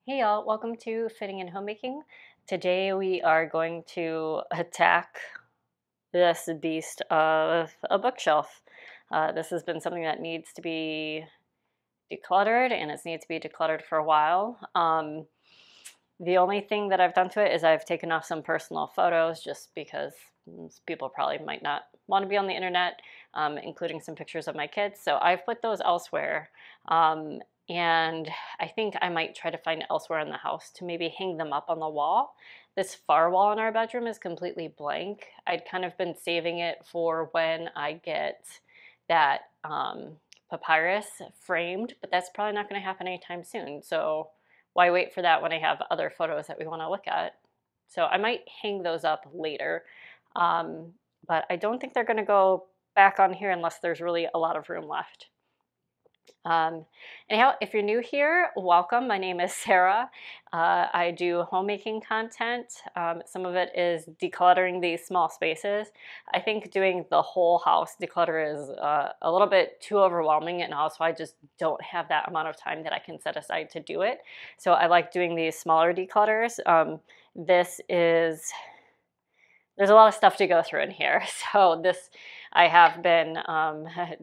Hey y'all, welcome to Fitting and Homemaking. Today we are going to attack this beast of a bookshelf. This has been something that needs to be decluttered, and it's needed to be decluttered for a while. The only thing that I've done to it is I've taken off some personal photos just because people probably might not want to be on the internet, including some pictures of my kids. So I've put those elsewhere. And I think I might try to find elsewhere in the house to maybe hang them up on the wall. This far wall in our bedroom is completely blank. I'd kind of been saving it for when I get that papyrus framed, but that's probably not going to happen anytime soon. So why wait for that when I have other photos that we want to look at? So I might hang those up later, but I don't think they're going to go back on here unless there's really a lot of room left. Anyhow, if you're new here, welcome. My name is Sarah. I do homemaking content. Some of it is decluttering these small spaces. I think doing the whole house declutter is a little bit too overwhelming, and also I just don't have that amount of time that I can set aside to do it. So I like doing these smaller declutters. There's a lot of stuff to go through in here. So I have been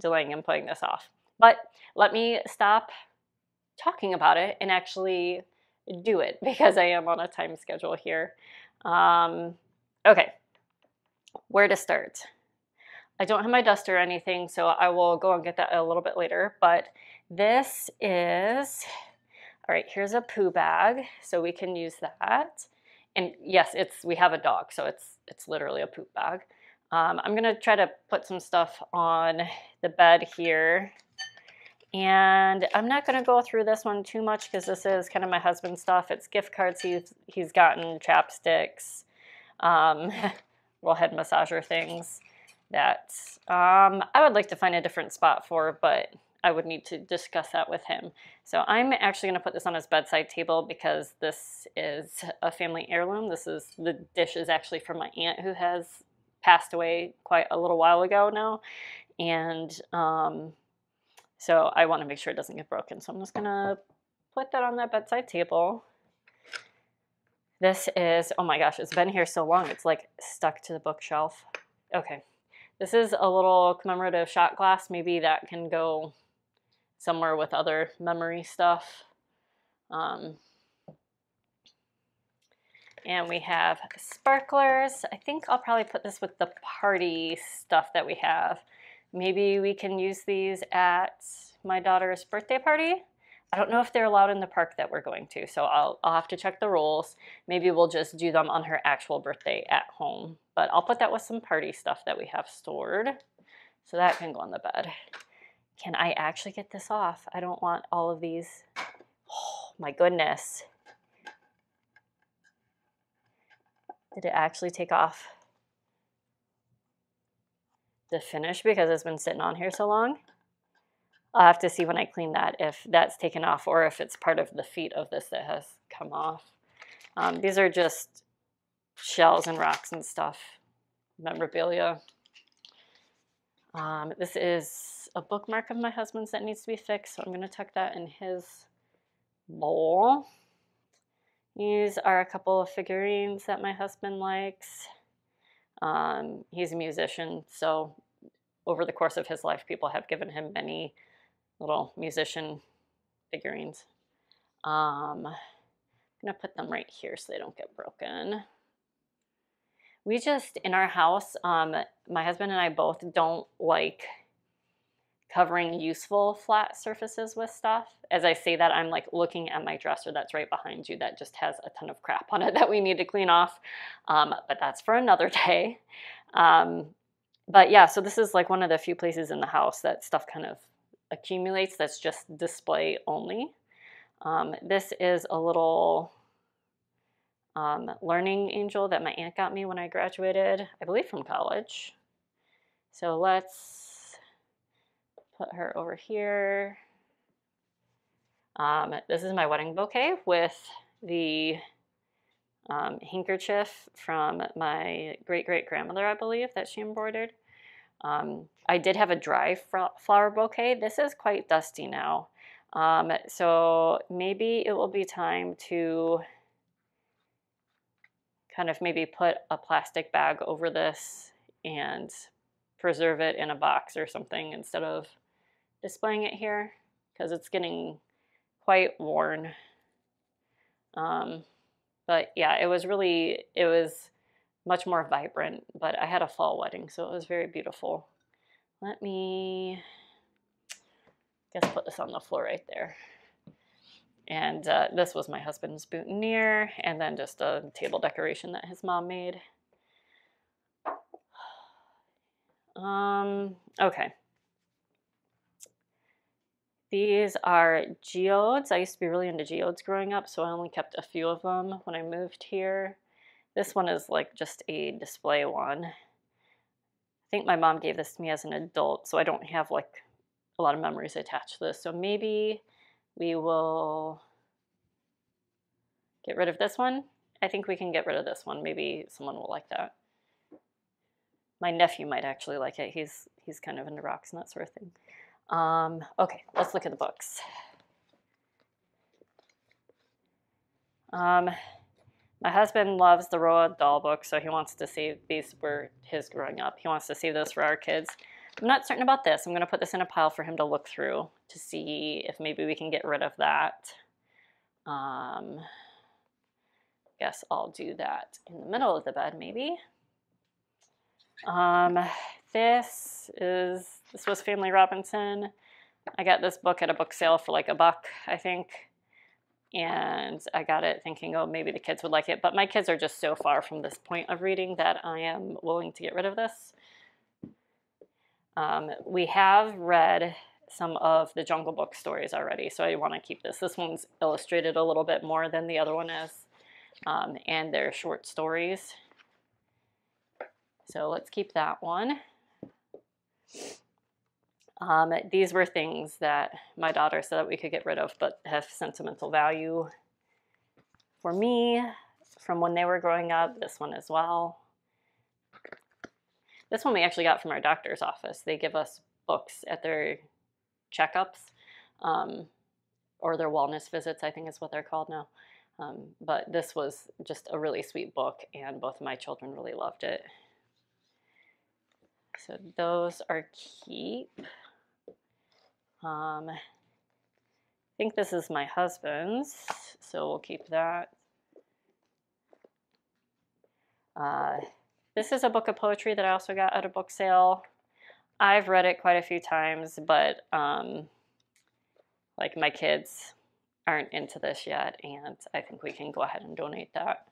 delaying and putting this off. But let me stop talking about it and actually do it because I am on a time schedule here. Okay, where to start? I don't have my duster or anything, so I will go and get that a little bit later. But this is, all right, here's a poo bag, so we can use that. And yes, we have a dog, so it's literally a poop bag. I'm gonna try to put some stuff on the bed here. And I'm not going to go through this one too much because this is kind of my husband's stuff. It's gift cards he's gotten, chapsticks, little head massager things that I would like to find a different spot for, but I would need to discuss that with him. So I'm actually going to put this on his bedside table because this is a family heirloom. The dish is actually from my aunt who has passed away quite a little while ago now. And so I want to make sure it doesn't get broken. So I'm just going to put that on that bedside table. This is, oh my gosh, it's been here so long. It's like stuck to the bookshelf. Okay. This is a little commemorative shot glass. Maybe that can go somewhere with other memory stuff. And we have sparklers. I think I'll probably put this with the party stuff that we have. Maybe we can use these at my daughter's birthday party. I don't know if they're allowed in the park that we're going to, so I'll have to check the rules. Maybe we'll just do them on her actual birthday at home. But I'll put that with some party stuff that we have stored. So that can go on the bed. Can I actually get this off? I don't want all of these. Oh my goodness. Did it actually take off the finish because it's been sitting on here so long? I'll have to see when I clean that if that's taken off or if it's part of the feet of this that has come off. These are just shells and rocks and stuff, memorabilia. This is a bookmark of my husband's that needs to be fixed, so I'm going to tuck that in his bowl. These are a couple of figurines that my husband likes. He's a musician, so over the course of his life, people have given him many little musician figurines. I'm gonna put them right here so they don't get broken. We just, in our house, my husband and I both don't like covering useful flat surfaces with stuff. As I say that, I'm like looking at my dresser that's right behind you that just has a ton of crap on it that we need to clean off. But that's for another day. But yeah, so this is like one of the few places in the house that stuff kind of accumulates that's just display only. This is a little learning angel that my aunt got me when I graduated, I believe from college. So let's put her over here. This is my wedding bouquet with the handkerchief from my great-great-grandmother, I believe, that she embroidered. I did have a dry flower bouquet. This is quite dusty now. So maybe it will be time to kind of maybe put a plastic bag over this and preserve it in a box or something instead of displaying it here, because it's getting quite worn. But yeah, it was much more vibrant, but I had a fall wedding, so it was very beautiful. Let me, guess, put this on the floor right there. And this was my husband's boutonniere, and then just a table decoration that his mom made. Okay. These are geodes. I used to be really into geodes growing up, so I only kept a few of them when I moved here. This one is like just a display one. I think my mom gave this to me as an adult, so I don't have like a lot of memories attached to this. So maybe we will get rid of this one. I think we can get rid of this one. Maybe someone will like that. My nephew might actually like it. He's kind of into rocks and that sort of thing. Okay, let's look at the books. My husband loves the Roald Dahl books, so he wants to save these were his growing up. He wants to save those for our kids. I'm not certain about this. I'm going to put this in a pile for him to look through to see if maybe we can get rid of that. Guess I'll do that in the middle of the bed, maybe. This was Family Robinson. I got this book at a book sale for like $1, I think. And I got it thinking, oh, maybe the kids would like it. But my kids are just so far from this point of reading that I am willing to get rid of this. We have read some of the Jungle Book stories already, so I want to keep this. This one's illustrated a little bit more than the other one is, and they're short stories. So let's keep that one. These were things that my daughter said that we could get rid of, but have sentimental value for me from when they were growing up. This one as well. This one we actually got from our doctor's office. They give us books at their checkups, or their wellness visits, I think is what they're called now. But this was just a really sweet book, and both of my children really loved it. So those are keep. I think this is my husband's, so we'll keep that. This is a book of poetry that I also got at a book sale. I've read it quite a few times, but like my kids aren't into this yet, and I think we can go ahead and donate that.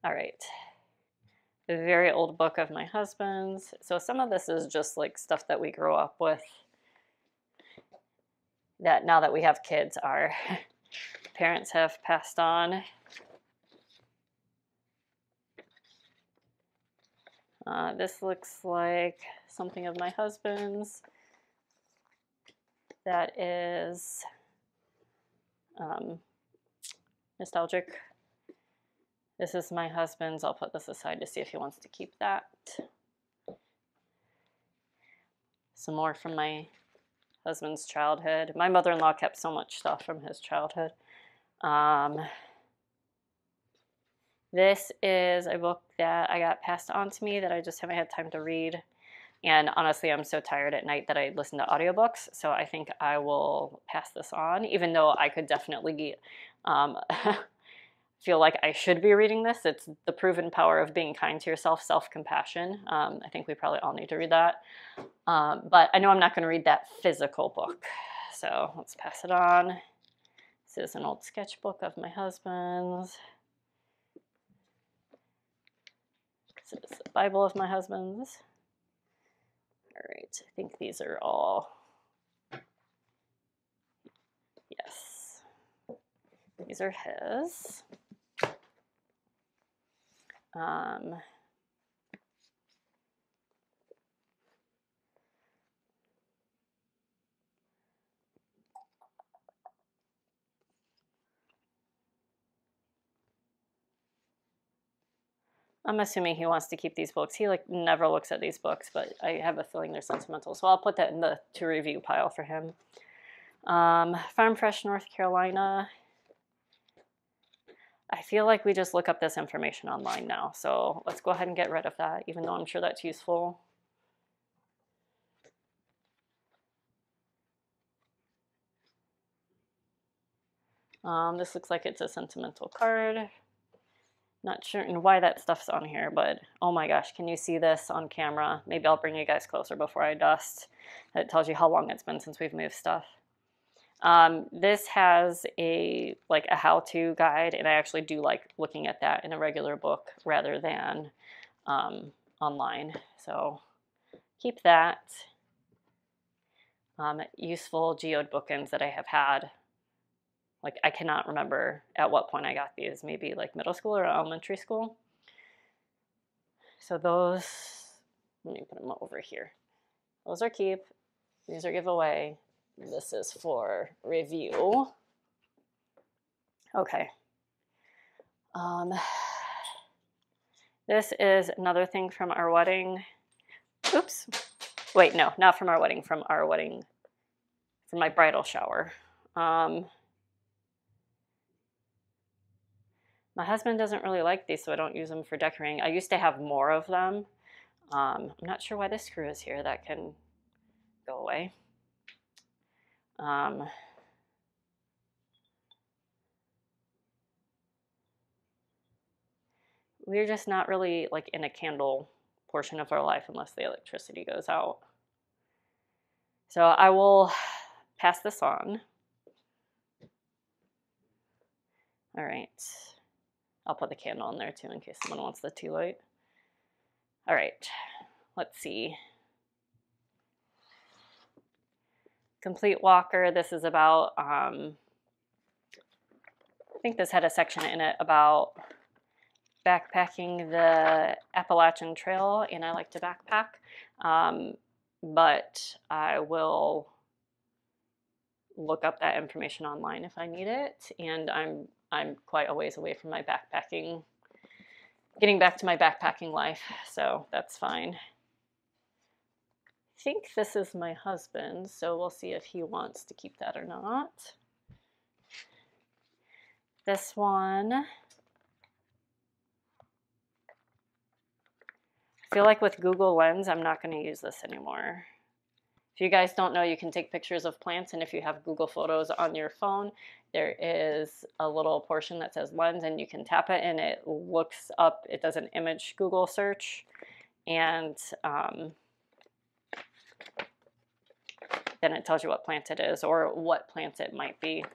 All right. A very old book of my husband's. So some of this is just like stuff that we grew up with, that now that we have kids, our parents have passed on. This looks like something of my husband's that is nostalgic. This is my husband's. I'll put this aside to see if he wants to keep that. Some more from my husband's childhood. My mother-in-law kept so much stuff from his childhood. This is a book that I got passed on to me that I just haven't had time to read. And honestly, I'm so tired at night that I listen to audiobooks, so I think I will pass this on, even though I could definitely feel like I should be reading this. It's The Proven Power of Being Kind to Yourself, Self-Compassion. I think we probably all need to read that. But I know I'm not going to read that physical book, so let's pass it on. This is an old sketchbook of my husband's. This is the Bible of my husband's. All right, I think these are all, yes, these are his. I'm assuming he wants to keep these books. He like never looks at these books, but I have a feeling they're sentimental. So I'll put that in the to review pile for him. Farm Fresh, North Carolina. I feel like we just look up this information online now, so let's go ahead and get rid of that, even though I'm sure that's useful. This looks like it's a sentimental card. Not sure why that stuff's on here, but oh my gosh, can you see this on camera? Maybe I'll bring you guys closer before I dust. It tells you how long it's been since we've moved stuff. This has a how-to guide, and I actually do like looking at that in a regular book rather than online. So keep that. Useful geode bookends that I have had. Like, I cannot remember at what point I got these, maybe like middle school or elementary school. So those, let me put them over here. Those are keep, these are giveaway. This is for review. Okay. This is another thing from our wedding. Oops. Wait, no, not from our wedding, from my bridal shower. My husband doesn't really like these, so I don't use them for decorating. I used to have more of them. I'm not sure why this screw is here. That can go away. We're just not really like in a candle portion of our life unless the electricity goes out. So I will pass this on. All right. I'll put the candle in there too in case someone wants the tea light. All right, let's see. Complete Walker, this is about, I think this had a section in it about backpacking the Appalachian Trail, and I like to backpack, but I will look up that information online if I need it, and I'm quite a ways away from my backpacking, getting back to my backpacking life, so that's fine. I think this is my husband, so we'll see if he wants to keep that or not. This one, I feel like with Google Lens, I'm not going to use this anymore. If you guys don't know, you can take pictures of plants, and if you have Google Photos on your phone, there is a little portion that says Lens, and you can tap it, and it looks up, it does an image Google search, and then it tells you what plant it is or what plant it might be.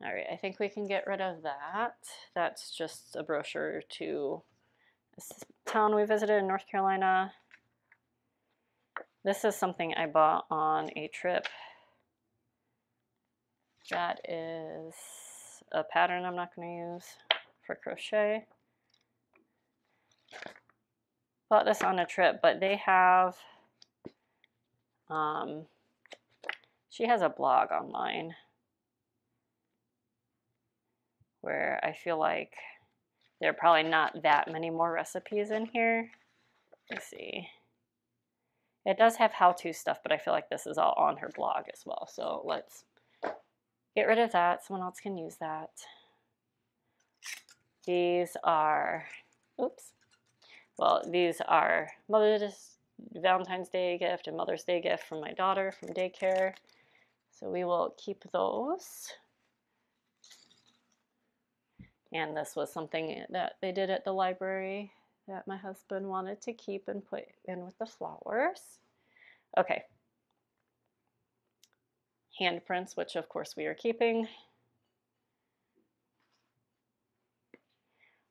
All right, I think we can get rid of that. That's just a brochure to this town we visited in North Carolina. This is something I bought on a trip. That is a pattern I'm not going to use for crochet. Bought this on a trip, but they have, she has a blog online where I feel like there are probably not that many more recipes in here. Let's see. It does have how-to stuff, but I feel like this is all on her blog as well. So let's get rid of that. Someone else can use that. These are, oops. Well, these are Valentine's Day gift and Mother's Day gift from my daughter from daycare. So we will keep those. And this was something that they did at the library that my husband wanted to keep and put in with the flowers. Okay. Handprints, which of course we are keeping.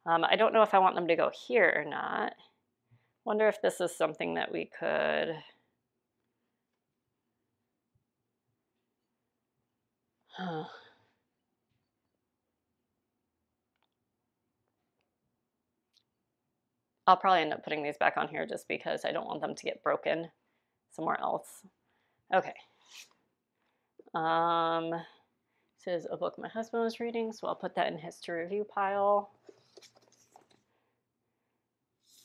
I don't know if I want them to go here or not. Wonder if this is something that we could... I'll probably end up putting these back on here just because I don't want them to get broken somewhere else. Okay. This is a book my husband was reading, so I'll put that in his to review pile.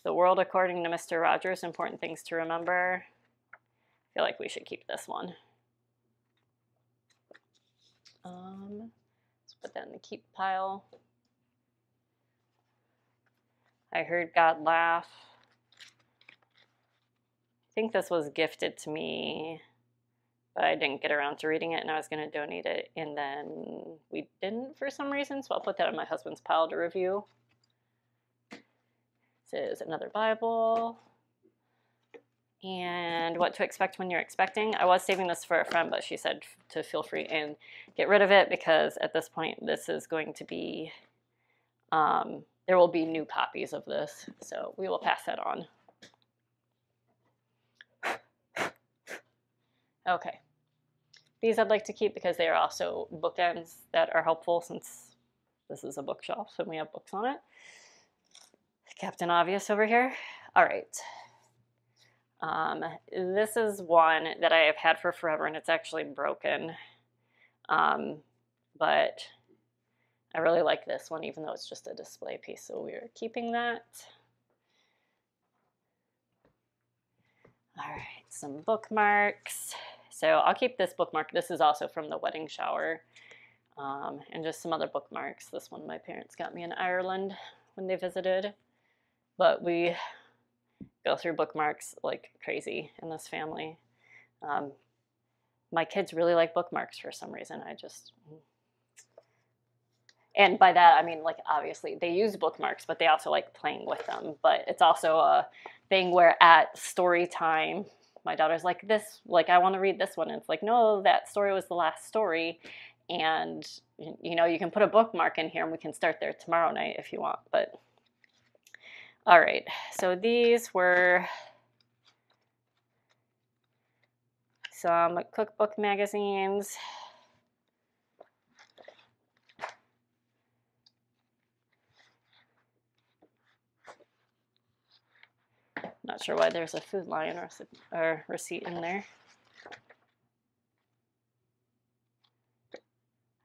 The World According to Mr. Rogers, Important Things to Remember. I feel like we should keep this one. Let's put that in the keep pile. I Heard God Laugh. I think this was gifted to me, but I didn't get around to reading it, and I was going to donate it, and then we didn't for some reason, so I'll put that in my husband's pile to review. This is another Bible. And What to Expect When You're Expecting. I was saving this for a friend, but she said to feel free and get rid of it, because at this point this is going to be, there will be new copies of this, so we will pass that on. Okay. These I'd like to keep because they are also bookends that are helpful, since this is a bookshelf and we have books on it. Captain Obvious over here. All right. This is one that I have had for forever, and it's actually broken. But I really like this one, even though it's just a display piece, so we're keeping that. All right, some bookmarks. So I'll keep this bookmark. This is also from the wedding shower. And just some other bookmarks. This one my parents got me in Ireland when they visited. But we go through bookmarks like crazy in this family. My kids really like bookmarks for some reason. And by that I mean, like, obviously they use bookmarks, but they also like playing with them. But it's also a thing where at story time, my daughter's like, this, like, I want to read this one. And it's like, no, that story was the last story. And, you know, you can put a bookmark in here and we can start there tomorrow night if you want. But all right, so these were some cookbook magazines. Not sure why there's a Food Lion or receipt in there.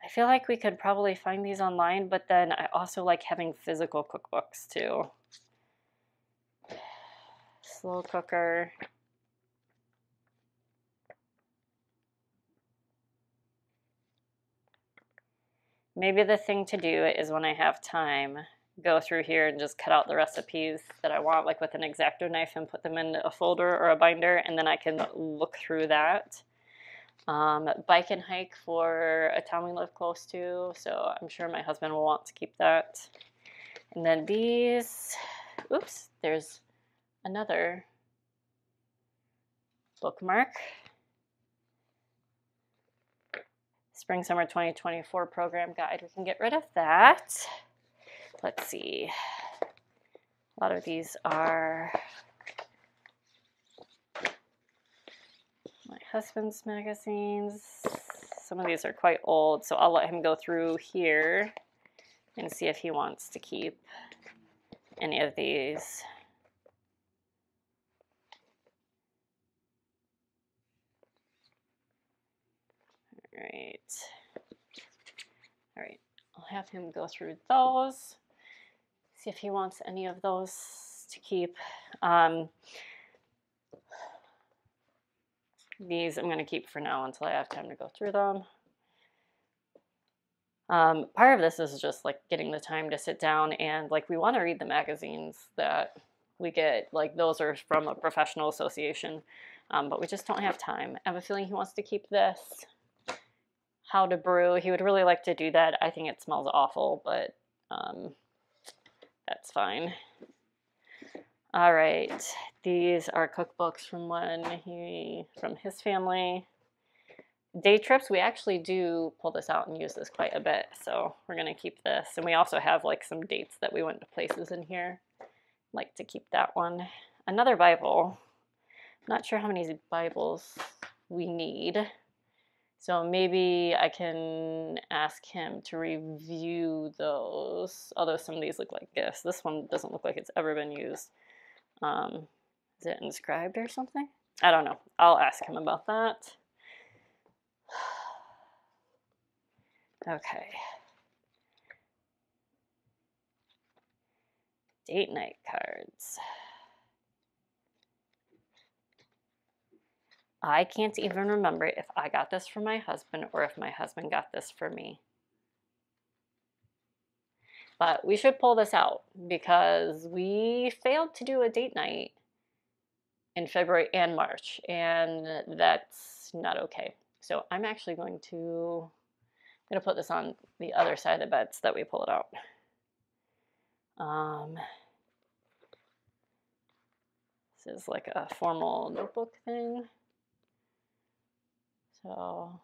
I feel like we could probably find these online, but then I also like having physical cookbooks too. Slow cooker. Maybe the thing to do is, when I have time, go through here and just cut out the recipes that I want, like with an X-Acto knife, and put them in a folder or a binder, and then I can look through that. Bike and hike for a town we live close to, so I'm sure my husband will want to keep that. And then these, oops, there's another bookmark. Spring Summer 2024 program guide. We can get rid of that. Let's see. A lot of these are my husband's magazines. Some of these are quite old, so I'll let him go through here and see if he wants to keep any of these. All right, I'll have him go through those, see if he wants any of those to keep. These I'm going to keep for now until I have time to go through them. Part of this is just like getting the time to sit down, and like, we want to read the magazines that we get, like those are from a professional association, but we just don't have time. I have a feeling he wants to keep this. How to Brew. He would really like to do that. I think it smells awful, but that's fine. All right, these are cookbooks from his family. Day trips, we actually do pull this out and use this quite a bit, so we're gonna keep this. And we also have like some dates that we went to places in here. Like to keep that one. Another Bible. Not sure how many Bibles we need. So maybe I can ask him to review those, although some of these look like gifts. This one doesn't look like it's ever been used. Is it inscribed or something? I don't know. I'll ask him about that. Okay. Date night cards. I can't even remember if I got this for my husband or if my husband got this for me. But we should pull this out because we failed to do a date night in February and March, and that's not okay. So I'm actually going to put this on the other side of the bed so that we pull it out. This is like a formal notebook thing. So, all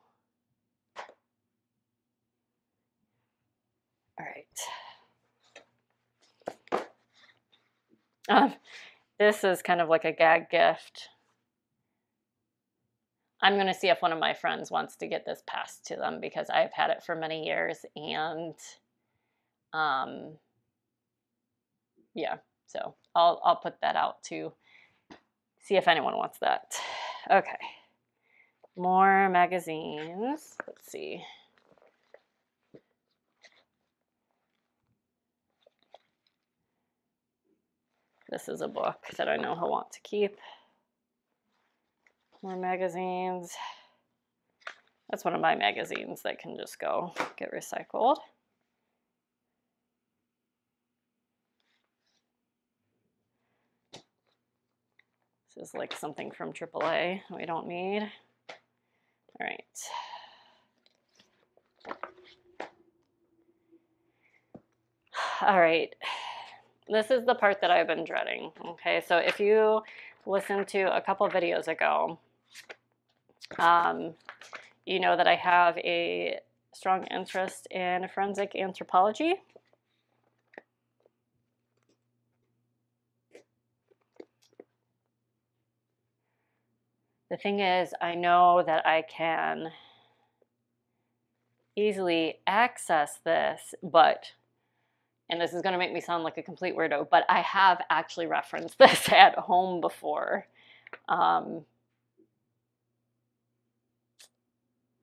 right. This is kind of like a gag gift. I'm going to see if one of my friends wants to get this passed to them because I've had it for many years, and yeah, so I'll put that out to see if anyone wants that. Okay, more magazines. Let's see. This is a book that I know he'll want to keep. More magazines. That's one of my magazines that can just go get recycled. This is like something from AAA we don't need. All right. All right. This is the part that I've been dreading. Okay, so if you listened to a couple videos ago, you know that I have a strong interest in forensic anthropology. The thing is, I know that I can easily access this, but, and this is going to make me sound like a complete weirdo, but I have actually referenced this at home before.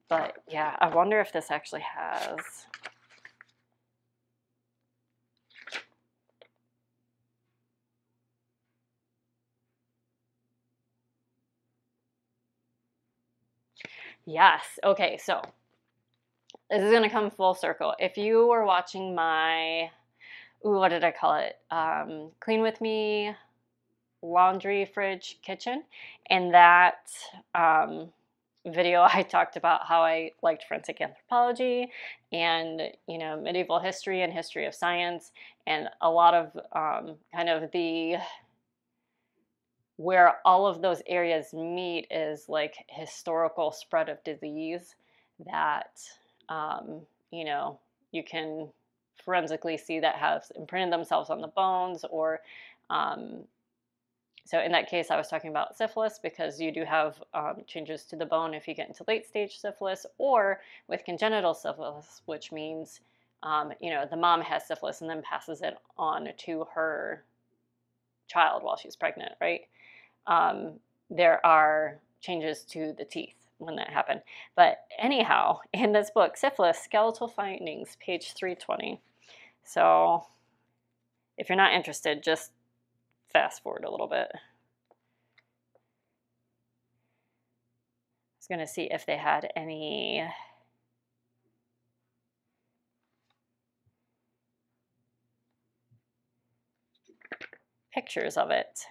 But yeah, I wonder if this actually has. Yes. Okay, so this is going to come full circle. If you were watching my, what did I call it? Clean With Me laundry fridge kitchen. In that video, I talked about how I liked forensic anthropology and, you know, medieval history and history of science, and a lot of kind of the, where all of those areas meet is like historical spread of disease that, you know, you can forensically see that have imprinted themselves on the bones, or so in that case, I was talking about syphilis because you do have changes to the bone if you get into late stage syphilis, or with congenital syphilis, which means, you know, the mom has syphilis and then passes it on to her child while she's pregnant, right? There are changes to the teeth when that happened. But anyhow, in this book, Syphilis, Skeletal Findings, page 320. So if you're not interested, just fast forward a little bit. I was going to see if they had any pictures of it.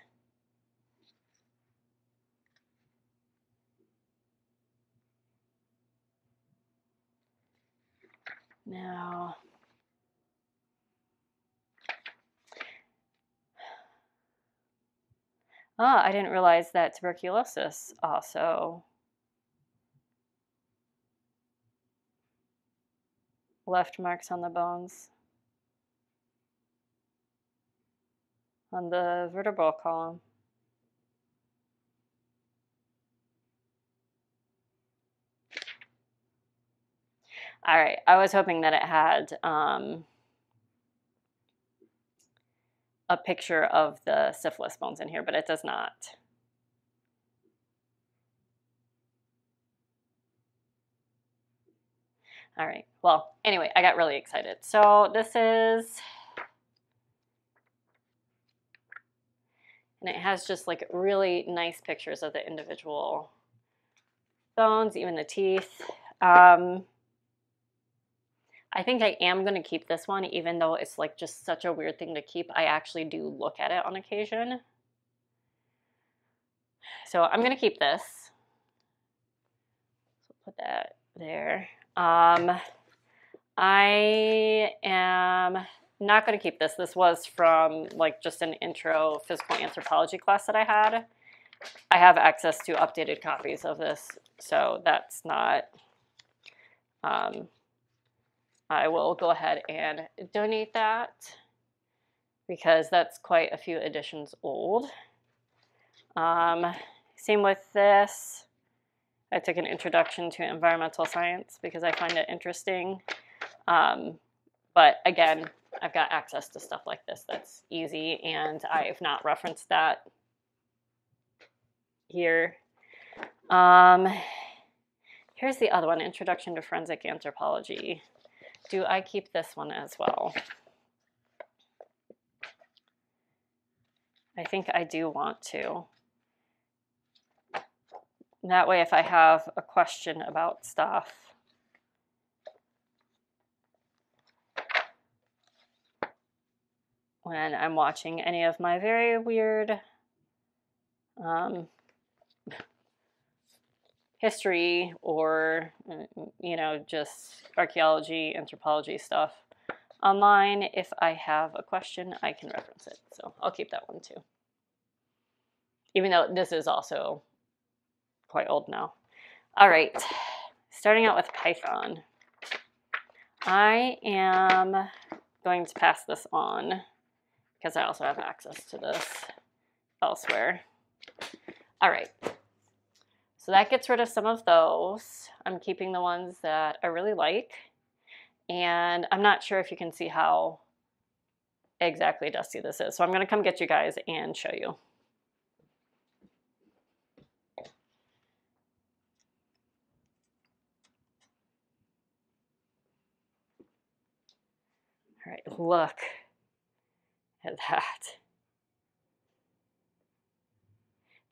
Now, I didn't realize that tuberculosis also left marks on the bones on the vertebral column. All right, I was hoping that it had a picture of the syphilis bones in here, but it does not. All right, well, anyway, I got really excited. So this is, and it has just like really nice pictures of the individual bones, even the teeth. I think I am going to keep this one, even though it's like just such a weird thing to keep. I actually do look at it on occasion. So I'm going to keep this. So put that there. I am not going to keep this. This was from like just an intro physical anthropology class that I had. I have access to updated copies of this, so that's not... I will go ahead and donate that because that's quite a few editions old. Same with this. I took an introduction to environmental science because I find it interesting. But again, I've got access to stuff like this that's easy, and I've not referenced that here. Here's the other one, Introduction to Forensic Anthropology. Do I keep this one as well? I think I do want to. That way, if I have a question about stuff, when I'm watching any of my very weird history or, you know, just archaeology, anthropology stuff online, if I have a question, I can reference it. So I'll keep that one too. Even though this is also quite old now. All right, starting out with Python. I am going to pass this on because I also have access to this elsewhere. All right. So that gets rid of some of those. I'm keeping the ones that I really like. And I'm not sure if you can see how exactly dusty this is. So I'm going to come get you guys and show you. All right, look at that.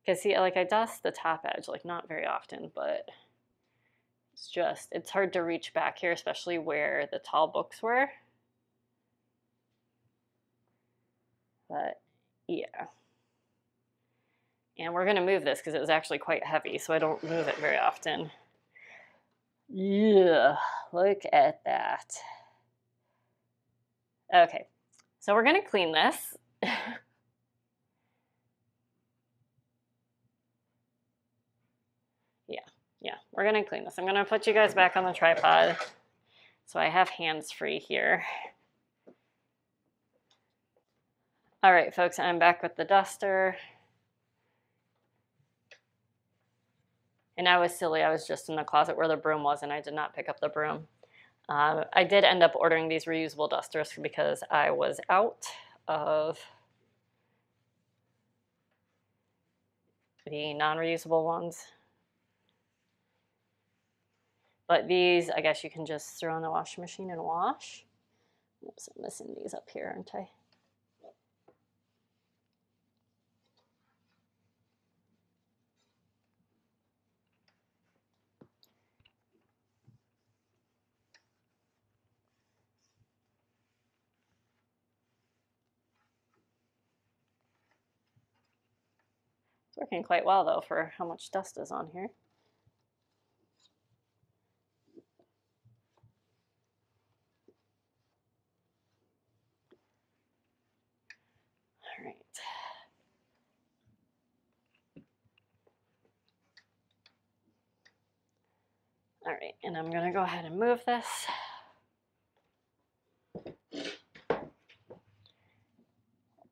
Because see, like I dust the top edge, like not very often, but it's hard to reach back here, especially where the tall books were. But yeah. And we're going to move this because it was actually quite heavy, so I don't move it very often. Yeah, look at that. Okay, so we're going to clean this. Yeah, we're going to clean this. I'm going to put you guys back on the tripod so I have hands free here. All right, folks, I'm back with the duster. And I was silly. I was just in the closet where the broom was, and I did not pick up the broom. I did end up ordering these reusable dusters because I was out of the non-reusable ones. But these, I guess you can just throw in the washing machine and wash. Oops, I'm missing these up here, aren't I? It's working quite well, though, for how much dust is on here. All right. All right, and I'm gonna go ahead and move this.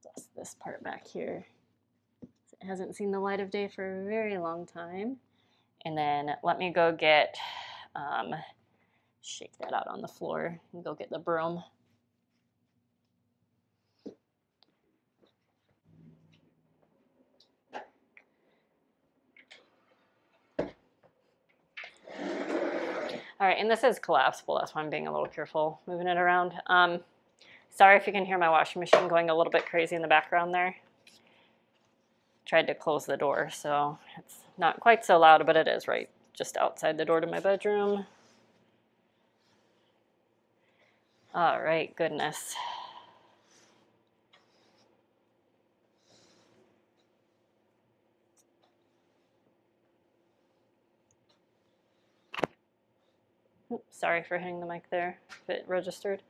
Dust this part back here. It hasn't seen the light of day for a very long time. And then let me go get, shake that out on the floor and go get the broom. All right, and this is collapsible. That's why I'm being a little careful moving it around. Sorry if you can hear my washing machine going a little bit crazy in the background there. Tried to close the door, so it's not quite so loud, but it is right just outside the door to my bedroom. All right, goodness. Oops, sorry for hitting the mic there, if it registered.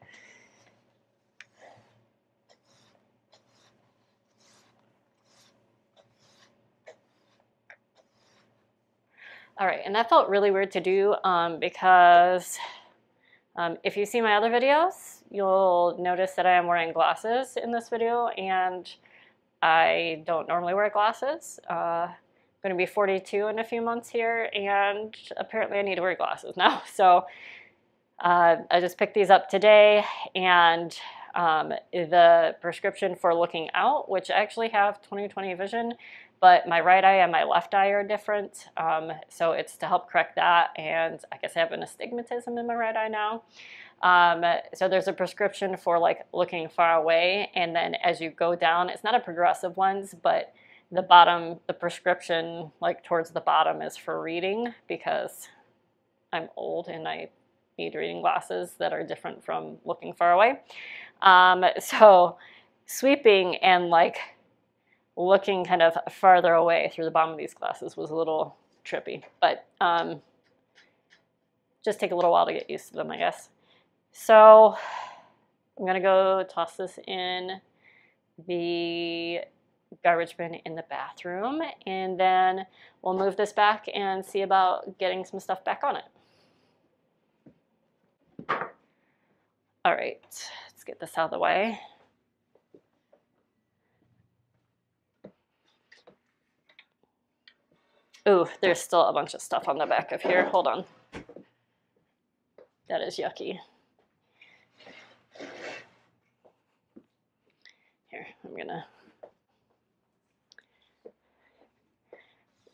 All right, and that felt really weird to do because if you see my other videos, you'll notice that I am wearing glasses in this video, and I don't normally wear glasses. I'm going to be 42 in a few months here, and apparently I need to wear glasses now. So I just picked these up today, and the prescription for looking out, which I actually have 20/20 vision, but my right eye and my left eye are different. So it's to help correct that, and I guess I have an astigmatism in my right eye now. So there's a prescription for like looking far away, and then as you go down, it's not a progressive ones, but the bottom, the prescription like towards the bottom is for reading, because I'm old and I need reading glasses that are different from looking far away. So sweeping and like looking kind of farther away through the bottom of these glasses was a little trippy, but just take a little while to get used to them, I guess. So I'm gonna go toss this in the garbage bin in the bathroom, and then we'll move this back and see about getting some stuff back on it. All right, let's get this out of the way. Ooh, there's still a bunch of stuff on the back of here. Hold on. That is yucky. Here, I'm gonna...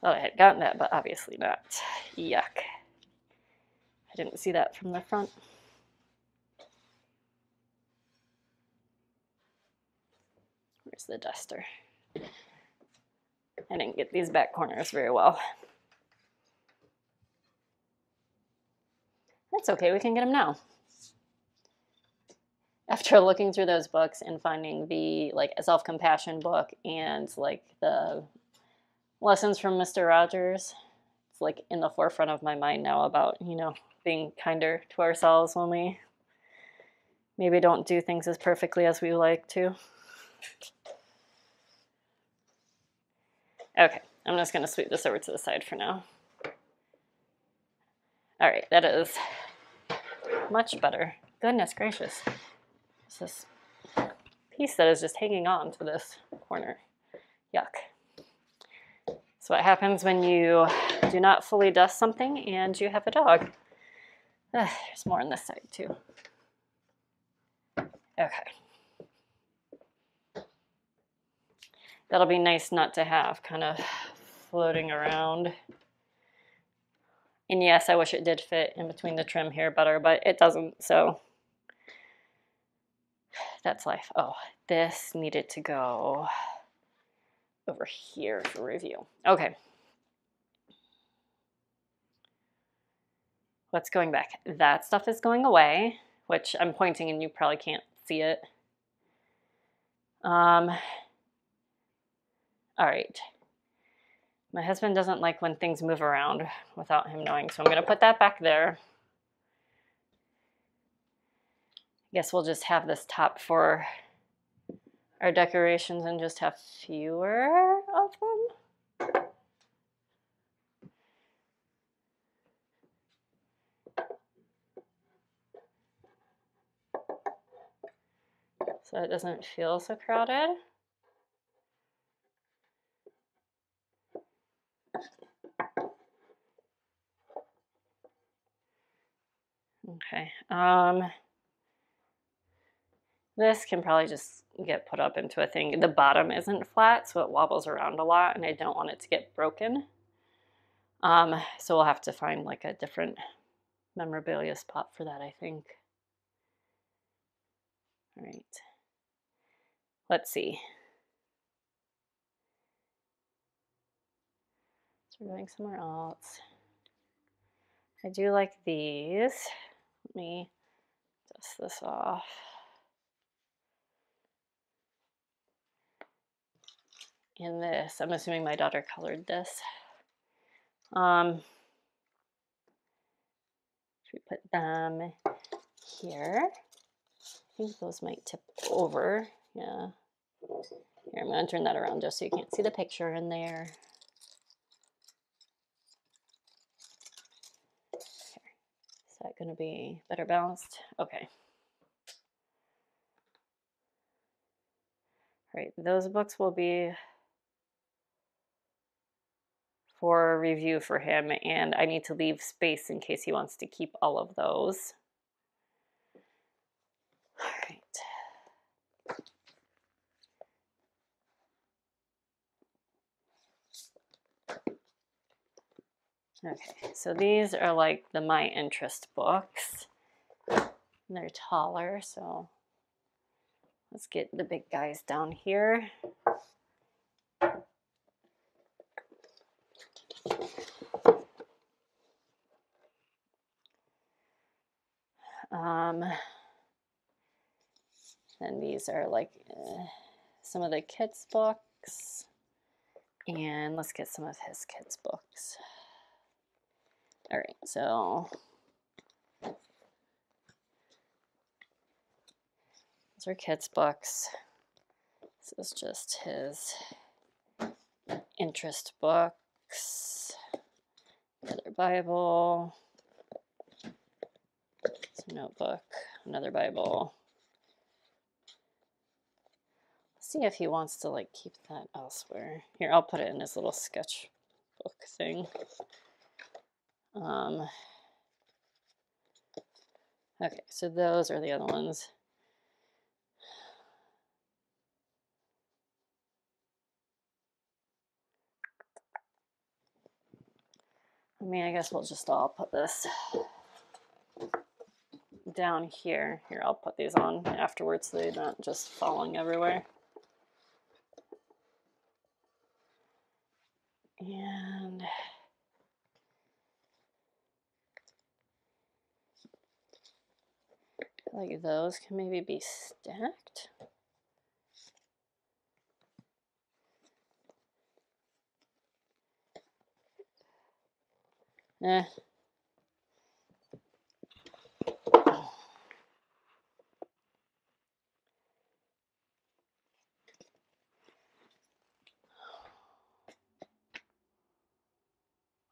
Thought I had gotten that, but obviously not. Yuck. I didn't see that from the front. Where's the duster? I didn't get these back corners very well. That's okay, we can get them now. After looking through those books and finding the like self-compassion book and like the lessons from Mr. Rogers, it's like in the forefront of my mind now about, you know, being kinder to ourselves when we maybe don't do things as perfectly as we like to. Okay, I'm just going to sweep this over to the side for now. All right, that is much better. Goodness gracious. It's this piece that is just hanging on to this corner. Yuck. So what happens when you do not fully dust something and you have a dog? There's more on this side too. Okay. That'll be nice not to have kind of floating around. And yes, I wish it did fit in between the trim here better, but it doesn't, so that's life. Oh, this needed to go over here for review. Okay. What's going back? That stuff is going away, which I'm pointing and you probably can't see it. All right. My husband doesn't like when things move around without him knowing, so I'm going to put that back there. I guess we'll just have this top for our decorations and just have fewer of them. So it doesn't feel so crowded. Okay. This can probably just get put up into a thing. The bottom isn't flat, so it wobbles around a lot, and I don't want it to get broken. So we'll have to find like a different memorabilia spot for that, I think. All right. Let's see. So we're going somewhere else. I do like these. Let me dust this off. And this, I'm assuming my daughter colored this. Should we put them here? I think those might tip over. Yeah. Here, I'm going to turn that around just so you can't see the picture in there. Is that going to be better balanced? Okay. All right, those books will be for review for him, and I need to leave space in case he wants to keep all of those. All right. Okay, so these are like the My Interest books. And they're taller, so let's get the big guys down here. And these are like some of the kids' books. And let's get some of his kids' books. All right, so those are kids' books. This is just his interest books. Another Bible. It's a notebook. Another Bible. See if he wants to like keep that elsewhere. Here, I'll put it in his little sketchbook thing. Okay, so those are the other ones. I mean, I guess we'll just all put this down here. Here, I'll put these on afterwards so they're not just falling everywhere. And like those can maybe be stacked. Eh.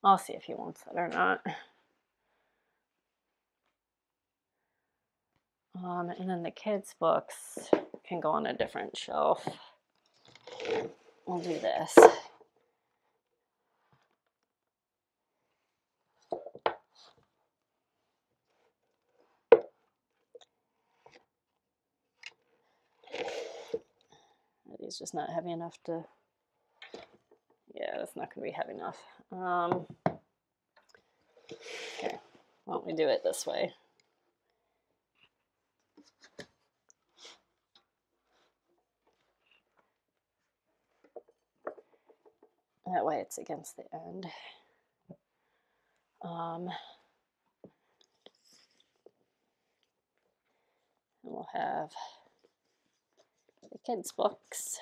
I'll see if he wants it or not. And then the kids' books can go on a different shelf. We'll do this. Are these just not heavy enough to... Yeah, that's not going to be heavy enough. Here, why don't we do it this way? That way it's against the end. And we'll have the kids' books.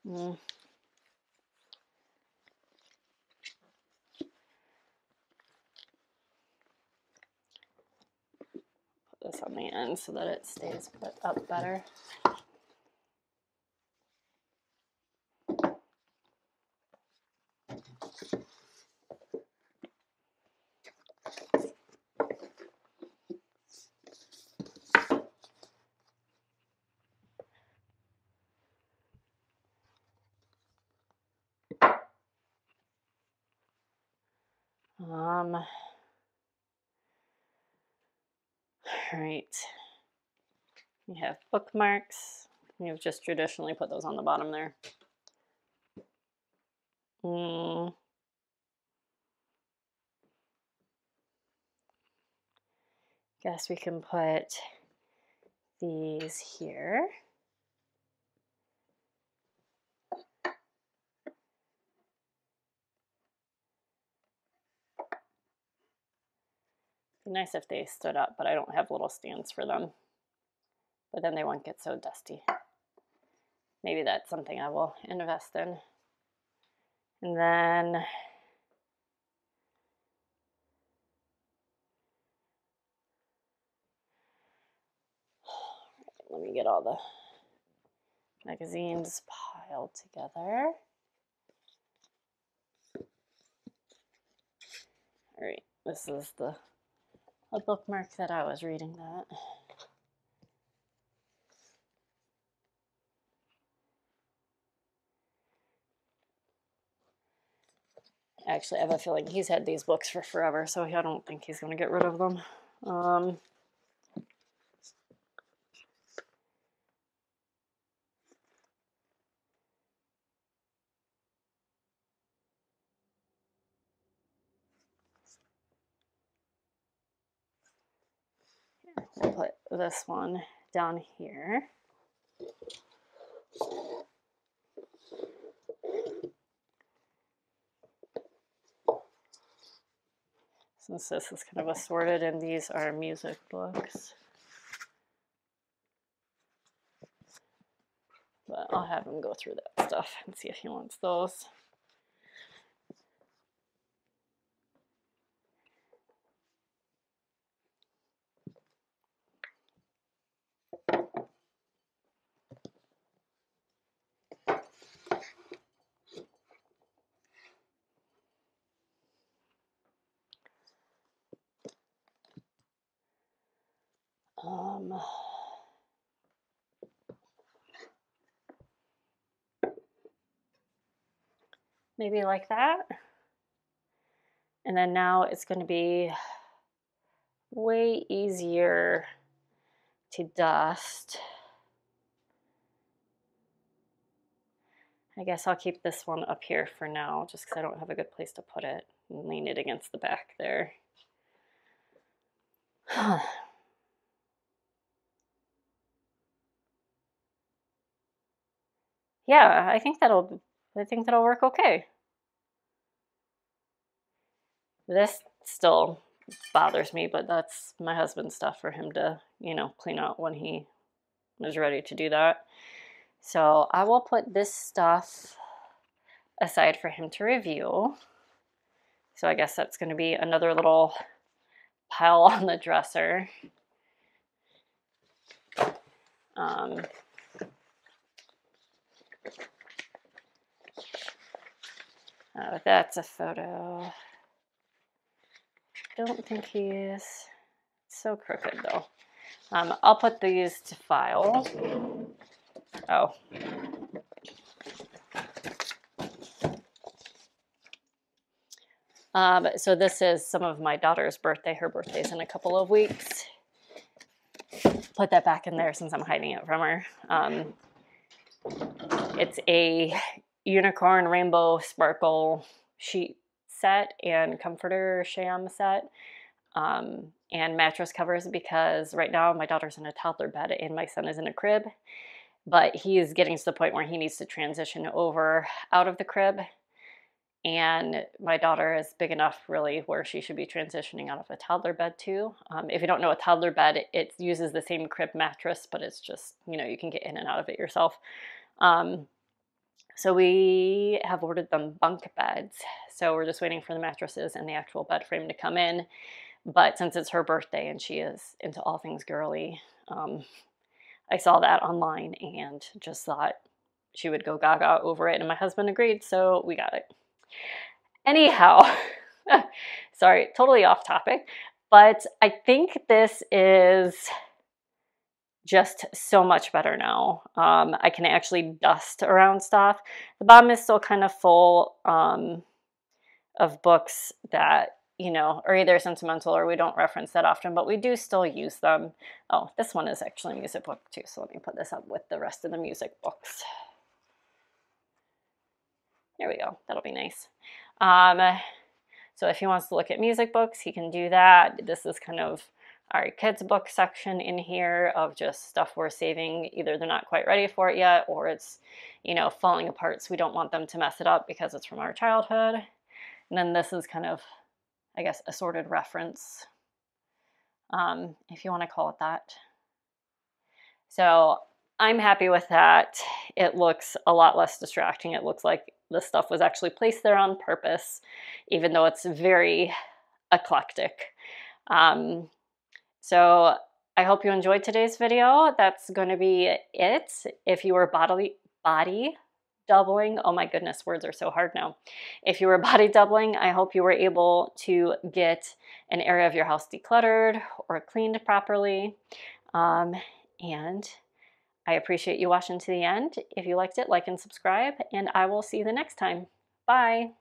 Put this on the end so that it stays put up better. All right. We have bookmarks. You've just traditionally put those on the bottom there. Guess we can put these here. nice if they stood up, but I don't have little stands for them. But then they won't get so dusty. Maybe that's something I will invest in. And then let me get all the magazines piled together. All right, this is a bookmark that I was reading that. Actually, I have a feeling he's had these books for forever, so I don't think he's going to get rid of them. We'll put this one down here. Since this is kind of assorted, and these are music books. But I'll have him go through that stuff and see if he wants those. Maybe like that. And then now it's going to be way easier to dust. I guess I'll keep this one up here for now, just because I don't have a good place to put it. And lean it against the back there. Yeah, I think that'll work okay. This still bothers me, but that's my husband's stuff for him to, clean out when he is ready to do that. So I will put this stuff aside for him to review. So I guess that's going to be another little pile on the dresser. That's a photo. I don't think he's so crooked though. I'll put these to file. Oh. So this is some of my daughter's birthday. Her birthday's in a couple of weeks. Put that back in there since I'm hiding it from her. It's a unicorn rainbow sparkle sheet set and comforter sham set, and mattress covers, because right now my daughter's in a toddler bed and my son is in a crib, but he is getting to the point where he needs to transition over out of the crib, and my daughter is big enough really where she should be transitioning out of a toddler bed too. If you don't know a toddler bed, it uses the same crib mattress, but it's just, you can get in and out of it yourself. So we have ordered them bunk beds. So we're just waiting for the mattresses and the actual bed frame to come in. But since it's her birthday and she is into all things girly, I saw that online and just thought she would go gaga over it. And my husband agreed, so we got it. Anyhow, sorry, totally off topic. But I think this is just so much better now. I can actually dust around stuff. The bottom is still kind of full of books that, are either sentimental or we don't reference that often, but we do still use them. Oh, this one is actually a music book too, so let me put this up with the rest of the music books. There we go, that'll be nice. So if he wants to look at music books, he can do that. This is kind of our kids book section in here of just stuff we're saving. Either they're not quite ready for it yet, or it's, falling apart, so we don't want them to mess it up because it's from our childhood. And then this is kind of, I guess, assorted reference if you want to call it that. So I'm happy with that. It looks a lot less distracting. It looks like the stuff was actually placed there on purpose, even though it's very eclectic. So I hope you enjoyed today's video. That's going to be it. If you were body doubling, oh my goodness, words are so hard now. If you were body doubling, I hope you were able to get an area of your house decluttered or cleaned properly. And I appreciate you watching to the end. If you liked it, like and subscribe, and I will see you the next time. Bye.